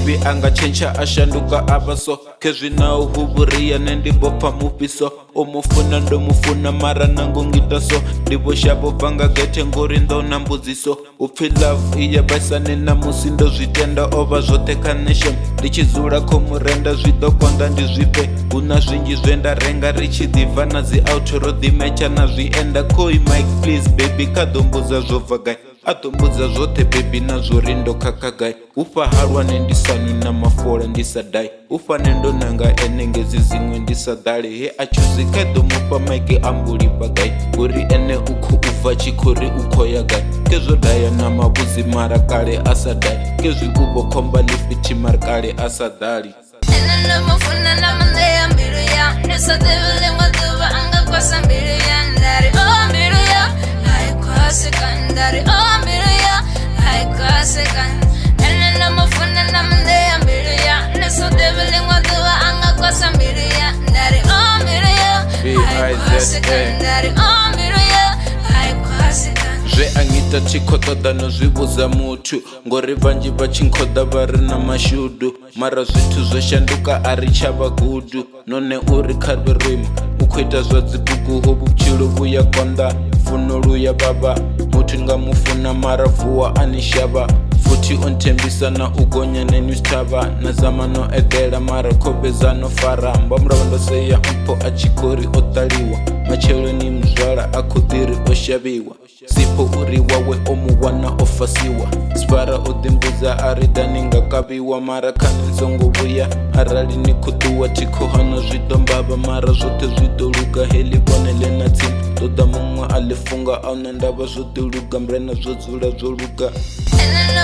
maybe anga tshentsha ashanduka avha so khezwi na u vhuria nṋe ndi bopfa mufhiso u mufuna ndo mufuna mara nango ngita so ndi vho shavho bva nga gethe ngori ndo na mbudziso upfi love iya baisane na musi ndo zwi tenda ovha zwoṱhe kha nation ndi tshi dzula kho murenda zwi ḓo konḓa ndi zwifhe hu na zwinzhi zwe nda renga ri tshi ḓibva na dzi auto ro ḓimetsha na zwienda khoi mike please baby kha ḓo mbudza zwo bva gai a ḓo mbudza zwoṱhe bebi na zwori ndo khakha gai u fha halwane ndi sani na mafola ndi sa dai u fane ndo nanga ene ngedzi ziṅwe ndi sa ḓale he a chuzi kha ḓo mufha maike ambulifha gai uri ene u khou bva tshikhori u khou ya gai kezwo daya na mavhudzi mara kale a sa dai kezwi u vho khomba ḽifithi mara kale a sa ḓali ene ndo mufuna na manḓea mbilu ya ndi sa ḓivhi ḽiṅwe ḓuvha anga kwasa mbilu ya ndari o mbilu ya haikwasekani ndari o mbilu ya haikwasekani ene ndo mufuna na manḓea mbilu ya ndi sa ḓivhi ḽiṅwe ḓuvha anga kwasa mbilu ya ndari o mbilu ya haikwasekani ndari o mbilu ya haikwasekani zwe a ngita thi khou ṱoḓa no zwi vhudza muthu ngori vhanzhi vha tshi nkhoḓa vha ri na mashudu mara zwithu zwo shanduka a ri tshavha gudu none uri kha ri rima u khou ita zwa dzibugu ho vhutshilo vhuya konḓa funo luya baba muthu nga mufuna mara vuwa ani shavha futhi o nthembisa na u gonya na newspaper na zama no eḓela mara khobeza no fara mbamurava ndo seya mpho a tshikhori o ṱaliwa matsheloni muzwala a khou ḓiri o shavhiwa sipho uri wawe o mu wana o fasiwa sipara o ḓimbudza a ri ḓani nga kavhiwa mara khani songo vhuya arali ni khou ṱuwa thi khou hana zwi ḓo mbavha mara zwoṱhe zwi ḓo luga heḽi vhone ḽe na tsini ṱoḓa muṅwe a ḽi funga a huna ndavha zwo ḓi luga mbrena zwo dzula zwo luga ene ndo